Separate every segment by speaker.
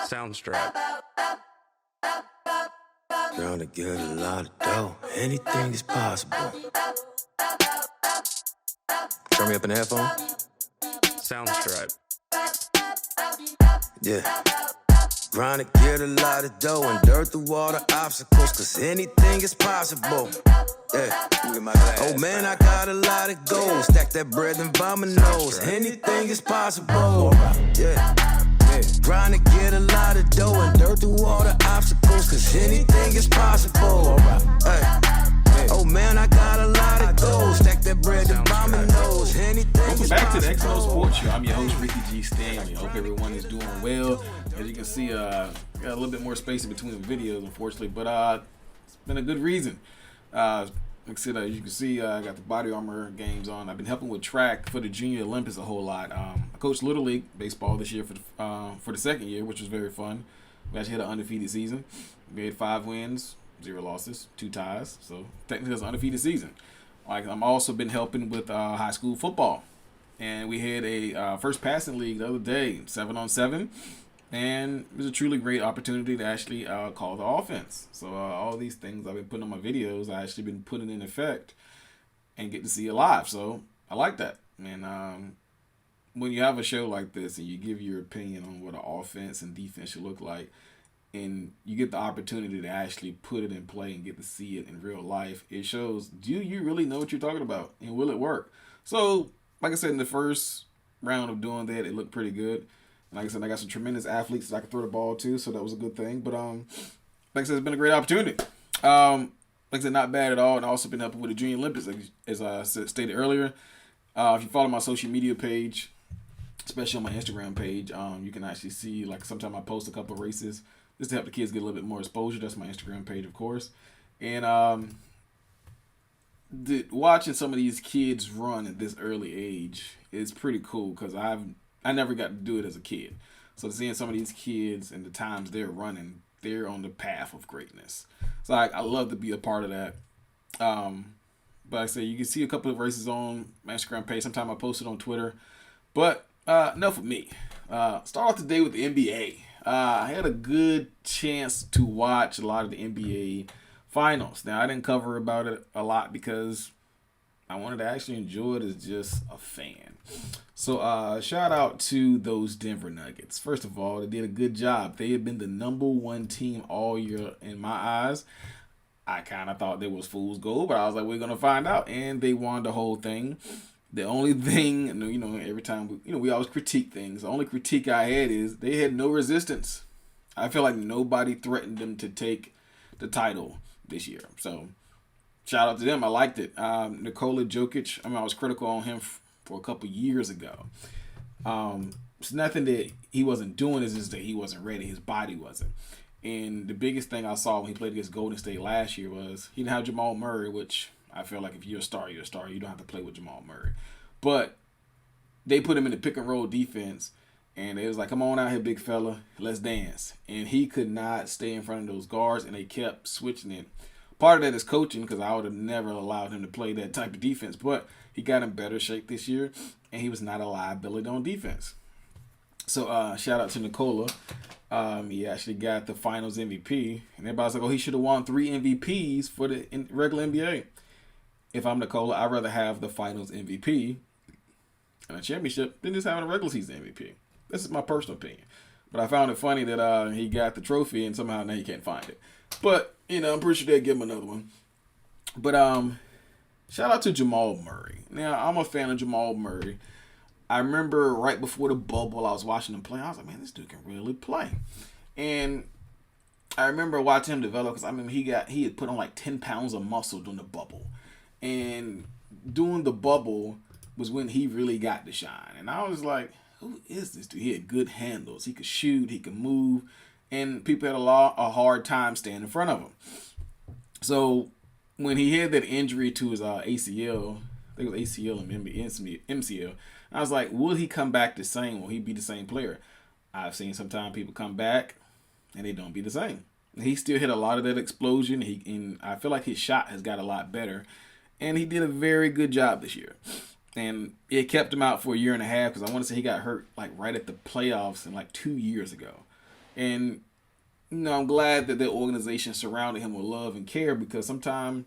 Speaker 1: Soundstripe.
Speaker 2: Trying to get a lot of dough. Anything is possible. Turn me up in the headphone.
Speaker 1: Soundstripe.
Speaker 2: Yeah. Trying to get a lot of dough and dirt through all the obstacles, cause anything is possible. Yeah. Oh man, I got a lot of goals. Stack that bread and by my nose. Anything is possible. Yeah. Trying to get a lot of dough and dirt through all the obstacles, cause anything is possible. Hey. Oh man, I got a lot of goals. Stack that bread and by my nose. Anything
Speaker 3: Welcome
Speaker 2: is
Speaker 3: back to the
Speaker 2: possible.
Speaker 3: XandOSportstalk Show. I'm your host, Ricky G. Stanley. I hope everyone is doing well. As you can see, got a little bit more space in between the videos, unfortunately, but it's been a good reason. Like I said, as you can see, I got the body armor games on. I've been helping with track for the Junior Olympics a whole lot. I coached Little League baseball this year for the second year, which was very fun. We actually had an undefeated season. We had 5 wins, 0 losses, 2 ties. So technically, it's an undefeated season. Like I'm also been helping with high school football, and we had a first passing league the other day, 7-on-7. And it was a truly great opportunity to actually call the offense. So all these things I've been putting on my videos, I actually been putting in effect and get to see it live. So I like that. And when you have a show like this and you give your opinion on what an offense and defense should look like, and you get the opportunity to actually put it in play and get to see it in real life, it shows, do you really know what you're talking about? And will it work? So, like I said, in the first round of doing that, it looked pretty good. Like I said, I got some tremendous athletes that I could throw the ball to, so that was a good thing. But like I said, it's been a great opportunity. Like I said, not bad at all. And I've also been helping with the Junior Olympics, as I stated earlier. If you follow my social media page, especially on my Instagram page, you can actually see, like, sometimes I post a couple of races just to help the kids get a little bit more exposure. That's my Instagram page, of course. And watching some of these kids run at this early age is pretty cool because I never got to do it as a kid. So seeing some of these kids and the times they're running, they're on the path of greatness. So I love to be a part of that. But like I say, you can see a couple of races on my Instagram page. Sometimes I post it on Twitter. But enough of me. Start off today with the NBA. I had a good chance to watch a lot of the NBA finals. Now, I didn't cover about it a lot because I wanted to actually enjoy it as just a fan. So shout out to those Denver Nuggets. First of all, they did a good job. They had been the #1 team all year in my eyes. I kind of thought they was fool's gold, but I was like, we're going to find out. And they won the whole thing. The only thing, every time we always critique things. The only critique I had is they had no resistance. I feel like nobody threatened them to take the title this year. So shout out to them. I liked it. Nikola Jokic, I was critical on him for a couple years ago. It's nothing that he wasn't doing, it's just that he wasn't ready. His body wasn't. And the biggest thing I saw when he played against Golden State last year was he didn't have Jamal Murray, which I feel like if you're a star, you're a star. You don't have to play with Jamal Murray. But they put him in the pick and roll defense, and it was like, come on out here, big fella, let's dance. And he could not stay in front of those guards, and they kept switching it. Part of that is coaching, because I would have never allowed him to play that type of defense. But he got in better shape this year, and he was not a liability on defense. So shout out to Nikola. He actually got the Finals MVP, and everybody's like, oh, he should have won 3 MVPs for the regular NBA. If I'm Nikola, I'd rather have the Finals MVP and a championship than just having a regular season MVP. This is my personal opinion. But I found it funny that he got the trophy and somehow now he can't find it. But, I'm pretty sure they'll give him another one. But shout out to Jamal Murray. Now, I'm a fan of Jamal Murray. I remember right before the bubble, I was watching him play. I was like, man, this dude can really play. And I remember watching him develop because, he had put on like 10 pounds of muscle during the bubble. And during the bubble was when he really got to shine. And I was like, who is this dude? He had good handles. He could shoot. He could move. And people had a hard time staying in front of him. So when he had that injury to his ACL, I think it was ACL and MCL, I was like, will he come back the same? Will he be the same player? I've seen sometimes people come back and they don't be the same. He still hit a lot of that explosion. And I feel like his shot has got a lot better. And he did a very good job this year. And it kept him out for a year and a half because I want to say he got hurt like right at the playoffs and like 2 years ago. And I'm glad that the organization surrounded him with love and care, because sometimes,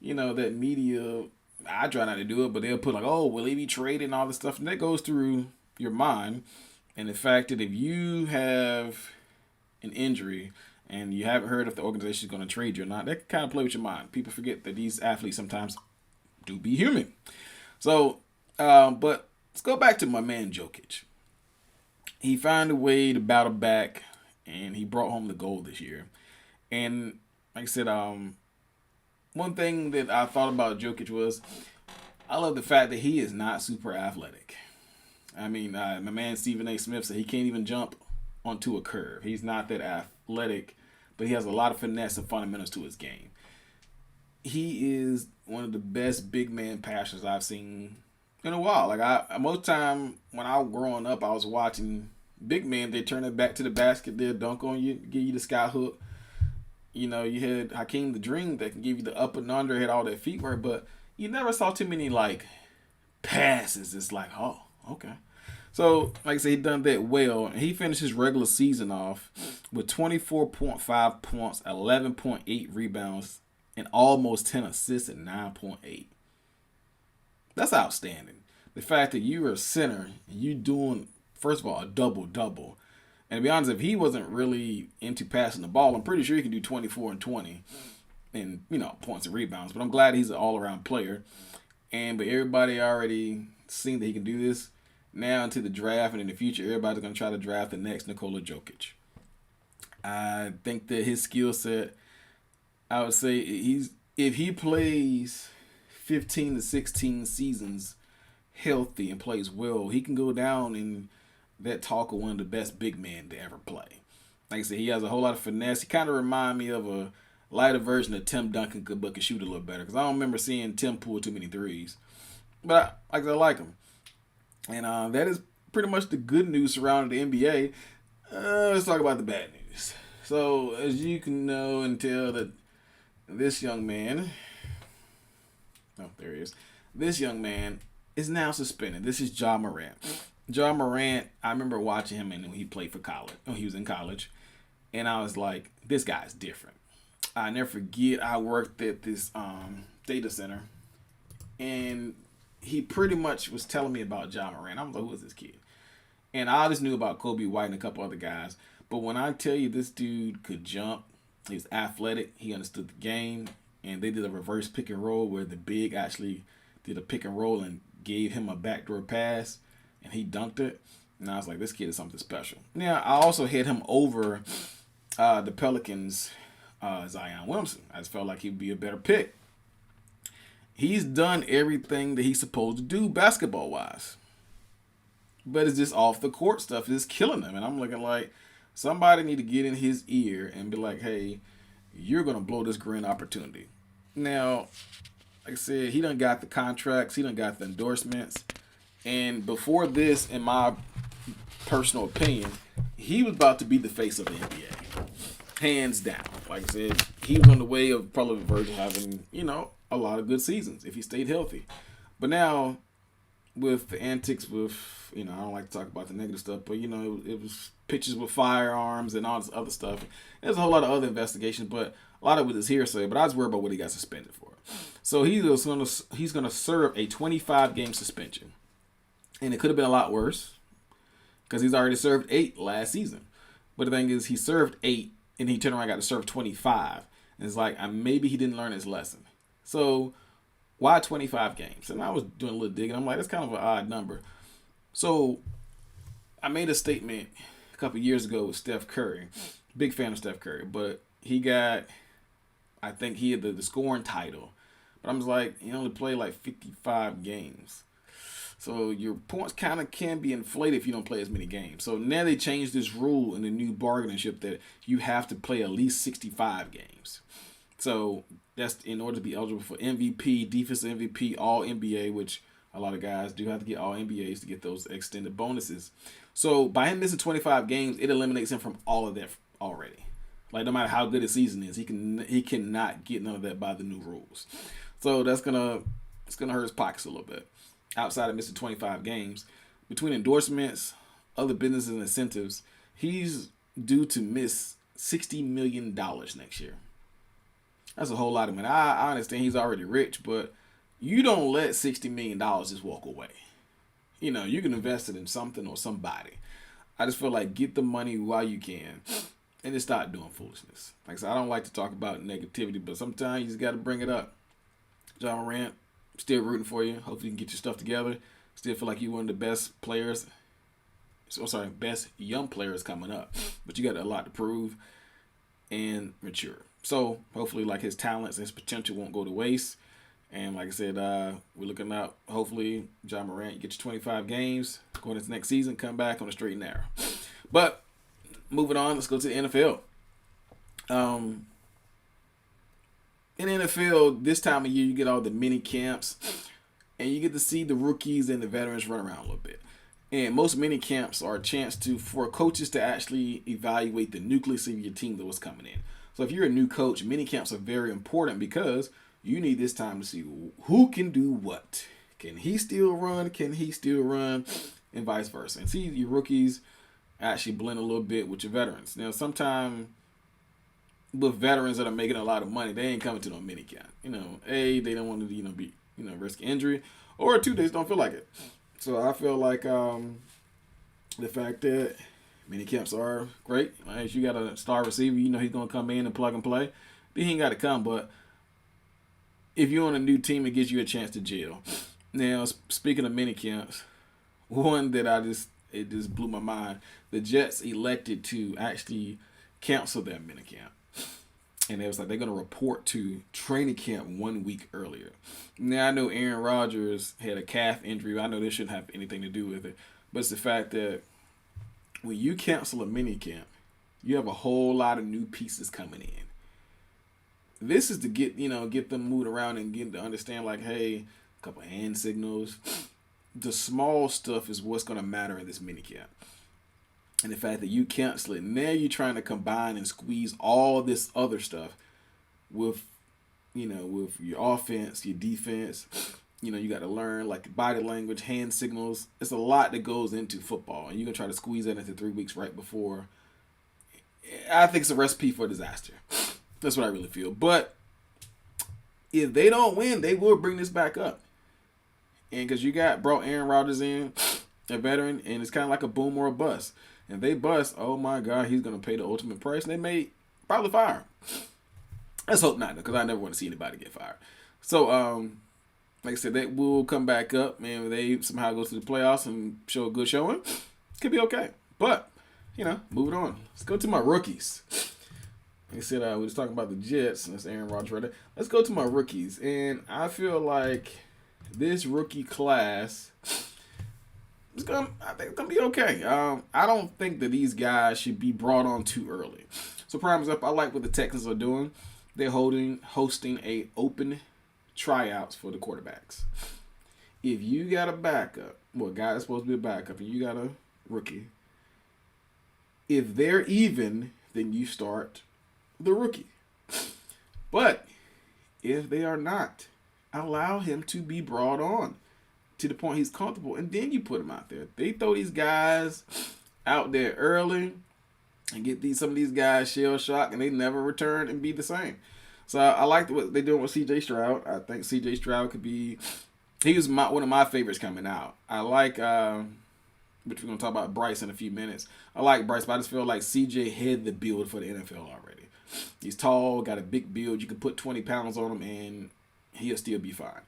Speaker 3: that media, I try not to do it, but they'll put like, oh, will he be traded and all this stuff, and that goes through your mind. And the fact that if you have an injury and you haven't heard if the organization is going to trade you or not, that can kind of play with your mind. People forget that these athletes sometimes do be human. So, but let's go back to my man Jokic. He found a way to battle back, and he brought home the gold this year. And like I said, one thing that I thought about Jokic was, I love the fact that he is not super athletic. I mean, my man Stephen A. Smith said he can't even jump onto a curve. He's not that athletic, but he has a lot of finesse and fundamentals to his game. He is one of the best big man passers I've seen in a while. Like most time when I was growing up, I was watching big men. They turn it back to the basket, they'll dunk on you, give you the sky hook. You had Hakeem the Dream that can give you the up and under, had all that feet work, but you never saw too many like passes. It's like, oh, okay. So, like I said, he done that well, and he finished his regular season off with 24.5 points, 11.8 rebounds, and almost 10 assists at 9.8. That's outstanding. The fact that you're a center and you doing, first of all, a double-double. And to be honest, if he wasn't really into passing the ball, I'm pretty sure he can do 24 and 20 in, points and rebounds. But I'm glad he's an all-around player. But everybody already seen that he can do this. Now into the draft and in the future, everybody's going to try to draft the next Nikola Jokic. I think that his skill set, I would say if he plays 15 to 16 seasons healthy and plays well, he can go down in that talk of one of the best big men to ever play. Like I said, he has a whole lot of finesse. He kind of reminds me of a lighter version of Tim Duncan, but could shoot a little better, because I don't remember seeing Tim pull too many threes. But I like him. And that is pretty much the good news surrounding the NBA. Let's talk about the bad news. So, as you can know and tell, that this young man, there he is. This young man is now suspended. This is JaMorant. JaMorant, I remember watching him when he played for college. He was in college. And I was like, this guy's different. I never forget, I worked at this data center. And he pretty much was telling me about JaMorant. I was like, who is this kid? And I just knew about Kobe White and a couple other guys. But when I tell you this dude could jump, he was athletic, he understood the game, and they did a reverse pick and roll where the big actually did a pick and roll and gave him a backdoor pass, and he dunked it. And I was like, this kid is something special. Now, I also had him over the Pelicans' Zion Williamson. I just felt like he'd be a better pick. He's done everything that he's supposed to do basketball-wise. But it's just off the court stuff is killing him. And I'm looking like, somebody need to get in his ear and be like, hey, you're going to blow this grand opportunity. Now, like I said, he done got the contracts. He done got the endorsements. And before this, in my personal opinion, he was about to be the face of the NBA. Hands down. Like I said, he was on the way of probably verge of having, a lot of good seasons if he stayed healthy. But now, with the antics with, I don't like to talk about the negative stuff, but, it was pictures with firearms and all this other stuff. There's a whole lot of other investigations, but a lot of it is hearsay. But I was worried about what he got suspended for. So he's going to serve a 25-game suspension. And it could have been a lot worse, because he's already served 8 last season. But the thing is, he served 8, and he turned around and got to serve 25. And it's like, maybe he didn't learn his lesson. So why 25 games? And I was doing a little digging. I'm like, that's kind of an odd number. So I made a statement a couple years ago with Steph Curry. Big fan of Steph Curry. But he got, I think he had the scoring title. But I'm just like, he only played like 55 games. So your points kind of can be inflated if you don't play as many games. So now they changed this rule in the new bargaining chip that you have to play at least 65 games. So that's in order to be eligible for MVP, defensive MVP, all NBA, which a lot of guys do have to get all NBAs to get those extended bonuses. So by him missing 25 games, it eliminates him from all of that already. Like, no matter how good his season is, he cannot get none of that by the new rules. So it's gonna hurt his pockets a little bit. Outside of missing 25 games, between endorsements, other businesses and incentives, he's due to miss $60 million next year. That's a whole lot of money. I understand he's already rich, but you don't let $60 million just walk away. You know, you can invest it in something or somebody. I just feel like get the money while you can and just start doing foolishness. Like I said, I don't like to talk about negativity, but sometimes you just got to bring it up. JaMorant, still rooting for you. Hopefully you can get your stuff together. Still feel like you're one of the best players. Best young players coming up. But you got a lot to prove and mature. So hopefully like his talents and his potential won't go to waste. And like I said, we're looking out. Hopefully JaMorant, you get your 25 games. Going into next season, come back on the straight and narrow. But moving on, let's go to the NFL. In the NFL, this time of year, you get all the mini camps, and you get to see the rookies and the veterans run around a little bit. And most mini camps are a chance for coaches to actually evaluate the nucleus of your team that was coming in. So if you're a new coach, mini camps are very important because you need this time to see who can do what. Can he still run? Can he still run? And vice versa. And see your rookies actually blend a little bit with your veterans. Now, sometimes with veterans that are making a lot of money, they ain't coming to no mini camp. You know, A, they don't want to, risk injury, or two, they just don't feel like it. So I feel like the fact that mini camps are great. If you got a star receiver, you know he's going to come in and plug and play. Then he ain't got to come. But if you're on a new team, it gives you a chance to gel. Now, speaking of mini camps, one that it just blew my mind. The Jets elected to actually cancel their mini camp. And it was like they're going to report to training camp 1 week earlier. Now, I know Aaron Rodgers had a calf injury. I know this shouldn't have anything to do with it. But it's the fact that when you cancel a mini camp, you have a whole lot of new pieces coming in. This is to get them moved around and get them to understand, like, hey, a couple of hand signals. The small stuff is what's going to matter in this mini camp. And the fact that you cancel it, now you're trying to combine and squeeze all this other stuff with your offense, your defense. You got to learn like body language, hand signals. It's a lot that goes into football, and you're going to try to squeeze that into 3 weeks right before. I think it's a recipe for disaster. That's what I really feel. But if they don't win, they will bring this back up. And because brought Aaron Rodgers in, a veteran, and it's kind of like a boom or a bust. And they bust, oh my God, he's going to pay the ultimate price. And they may probably fire him. Let's hope not, because I never want to see anybody get fired. So, like I said, they will come back up. Man, if they somehow go to the playoffs and show a good showing, could be okay. But, moving on. Let's go to my rookies. Like I said, we was talking about the Jets, and that's Aaron Rodgers right there. Let's go to my rookies. And I feel like this rookie class, I think it's going to be okay. I don't think that these guys should be brought on too early. So prime example, I like what the Texans are doing. They're hosting a open tryouts for the quarterbacks. If you got a backup, a guy that's supposed to be a backup, and you got a rookie, if they're even, then you start the rookie. But if they are not, allow him to be brought on to the point he's comfortable, and then you put him out there. They throw these guys out there early and get some of these guys shell shocked, and they never return and be the same. So I like what they're doing with C.J. Stroud. I think C.J. Stroud could be. He was one of my favorites coming out. I like, which we're gonna talk about Bryce in a few minutes. I like Bryce, but I just feel like C.J. had the build for the NFL already. He's tall, got a big build. You can put 20 pounds on him, and he'll still be fine.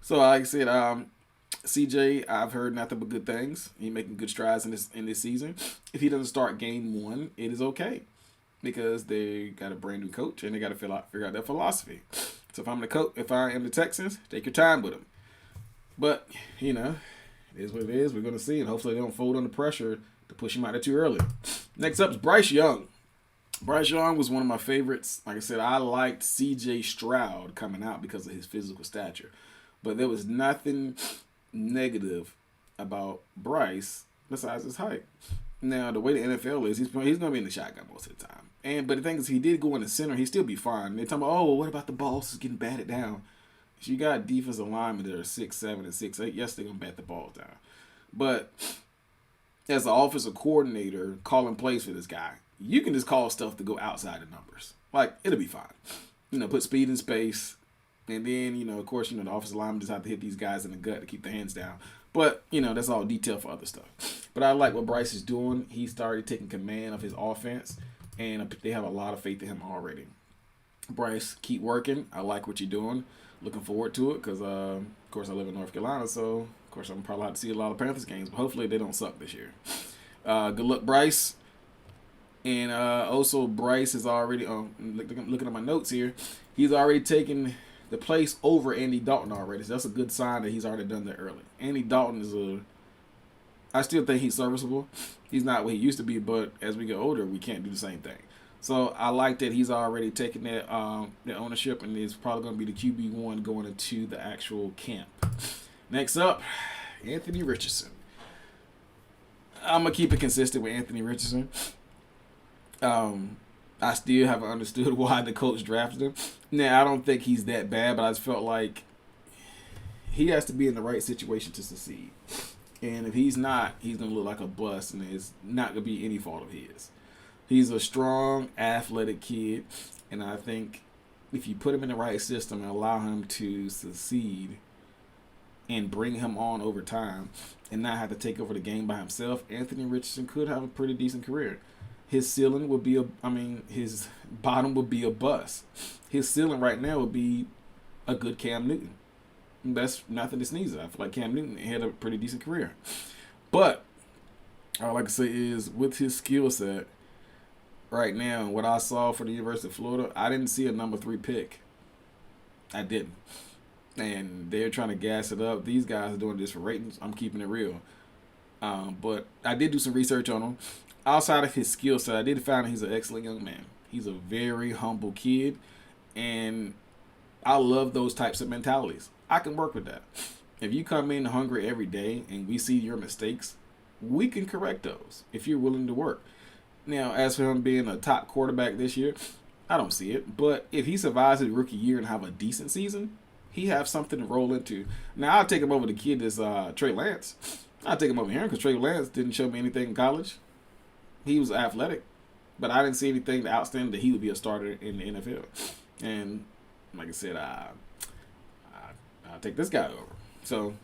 Speaker 3: So like I said, CJ, I've heard nothing but good things. He's making good strides in this season. If he doesn't start game one, it is okay, because they got a brand new coach and they got to figure out their philosophy. So if I am the Texans, take your time with him. But it is what it is. We're gonna see, and hopefully they don't fold under pressure to push him out there too early. Next up is Bryce Young. Bryce Young was one of my favorites. Like I said, I liked C.J. Stroud coming out because of his physical stature. But there was nothing negative about Bryce besides his height. Now, the way the NFL is, he's going to be in the shotgun most of the time. But the thing is, he did go in the center. He'd still be fine. They're talking about, what about the balls getting batted down? If you got defensive linemen that are 6'7" and 6'8", yes, they're going to bat the balls down. But as an offensive coordinator calling plays for this guy, you can just call stuff to go outside the numbers. Like, it'll be fine. Put speed in space. And then, of course, the offensive linemen just have to hit these guys in the gut to keep their hands down. But, that's all detail for other stuff. But I like what Bryce is doing. He started taking command of his offense, and they have a lot of faith in him already. Bryce, keep working. I like what you're doing. Looking forward to it because, of course, I live in North Carolina, so, of course, I'm probably have to see a lot of Panthers games. But hopefully they don't suck this year. Good luck, Bryce. And also, Bryce is already, looking at my notes here, he's already taken the place over Andy Dalton already. So that's a good sign that he's already done that early. Andy Dalton is I still think he's serviceable. He's not what he used to be, but as we get older, we can't do the same thing. So I like that he's already taken that ownership, and is probably going to be the QB1 going into the actual camp. Next up, Anthony Richardson. I'm going to keep it consistent with Anthony Richardson. I still haven't understood why the coach drafted him. Now, I don't think he's that bad, but I just felt like he has to be in the right situation to succeed. And if he's not, he's going to look like a bust, and it's not going to be any fault of his. He's a strong, athletic kid, and I think if you put him in the right system and allow him to succeed and bring him on over time and not have to take over the game by himself, Anthony Richardson could have a pretty decent career. His ceiling would be his bottom would be a bust. His ceiling right now would be a good Cam Newton. That's nothing to sneeze at. I feel like Cam Newton had a pretty decent career. But all I like to say is, with his skill set right now, what I saw for the University of Florida, I didn't see a number 3 pick. I didn't. And they're trying to gas it up. These guys are doing this for ratings. I'm keeping it real. But I did do some research on him. Outside of his skill set, I did find he's an excellent young man. He's a very humble kid, and I love those types of mentalities. I can work with that. If you come in hungry every day and we see your mistakes, we can correct those if you're willing to work. Now, as for him being a top quarterback this year, I don't see it. But if he survives his rookie year and have a decent season, he has something to roll into. Now, I'll take him over the kid that's Trey Lance. I'll take him over here because Trey Lance didn't show me anything in college. He was athletic, but I didn't see anything outstanding that he would be a starter in the NFL. And like I said, I'll take this guy over. So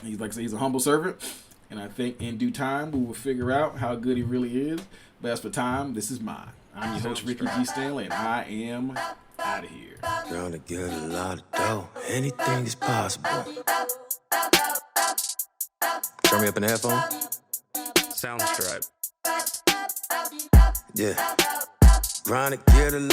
Speaker 3: he's he's a humble servant, and I think in due time we will figure out how good he really is. But as for time, this is mine. I'm your host, Ricky G. Stanley, and I am out of here.
Speaker 2: Trying to get a lot of dough. Anything is possible. Turn me up in the headphone.
Speaker 1: Sound stripe.
Speaker 2: Yeah. Trying to get a